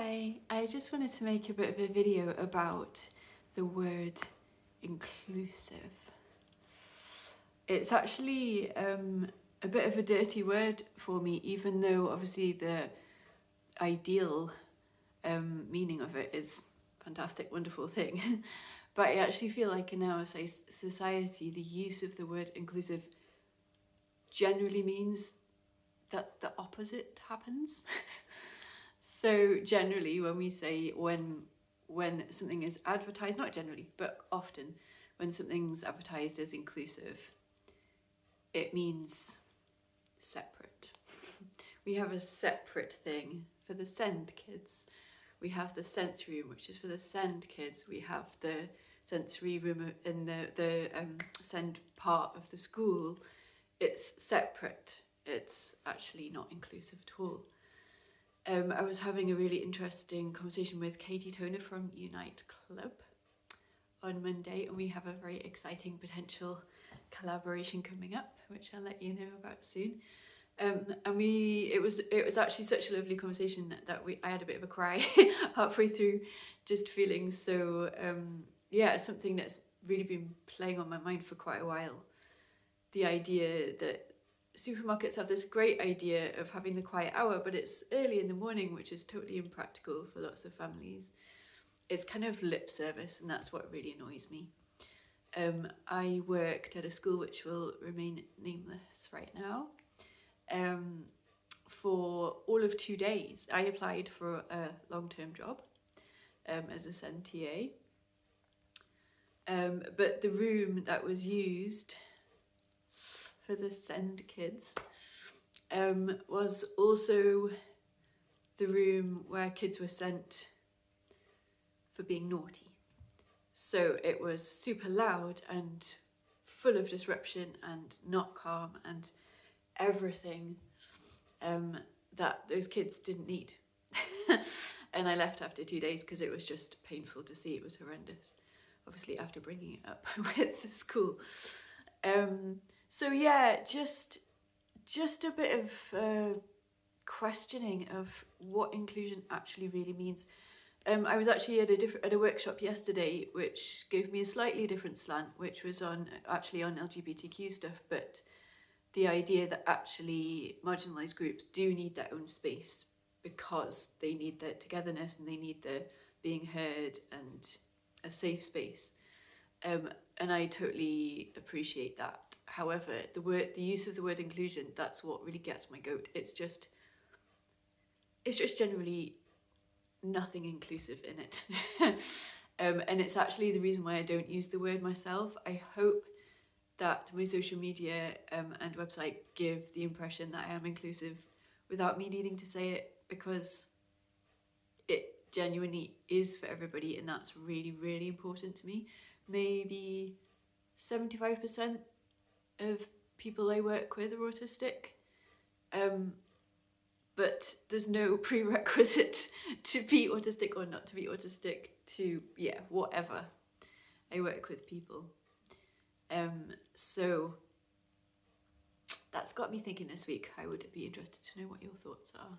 Hi, I just wanted to make a bit of a video about the word inclusive. It's actually a bit of a dirty word for me, even though obviously the ideal meaning of it is fantastic, wonderful thing. But I actually feel like in our society, the use of the word inclusive generally means that the opposite happens. So generally when we say when something is advertised, not generally, but often when something's advertised as inclusive, it means separate. We have a separate thing for the SEND kids. We have the sensory room, which is for the SEND kids. We have the sensory room in the SEND part of the school. It's separate. It's actually not inclusive at all. I was having a really interesting conversation with Katie Toner from Unite Club on Monday, and we have a very exciting potential collaboration coming up, which I'll let you know about soon. And it was actually such a lovely conversation that I had a bit of a cry halfway through, just feeling so it's something that's really been playing on my mind for quite a while. The idea that supermarkets have this great idea of having the quiet hour, but it's early in the morning, which is totally impractical for lots of families. It's kind of lip service, and that's what really annoys me. I worked at a school which will remain nameless right now for all of 2 days. I applied for a long-term job as a SEND TA, but the room that was used for the SEND kids was also the room where kids were sent for being naughty. So it was super loud and full of disruption and not calm and everything that those kids didn't need. And I left after 2 days because it was just painful to see. It was horrendous, obviously after bringing it up with the school. So yeah, just a bit of questioning of what inclusion actually really means. I was actually at a workshop yesterday which gave me a slightly different slant, which was on LGBTQ stuff, but the idea that actually marginalised groups do need their own space because they need their togetherness and they need the being heard and a safe space. And I totally appreciate that. However, the use of the word inclusion, that's what really gets my goat. It's just generally nothing inclusive in it. And it's actually the reason why I don't use the word myself. I hope that my social media and website give the impression that I am inclusive without me needing to say it, because it genuinely is for everybody, and that's really, really important to me. Maybe 75% of people I work with are autistic, but there's no prerequisite to be autistic or not to be autistic to, whatever. I work with people. So that's got me thinking this week. I would be interested to know what your thoughts are.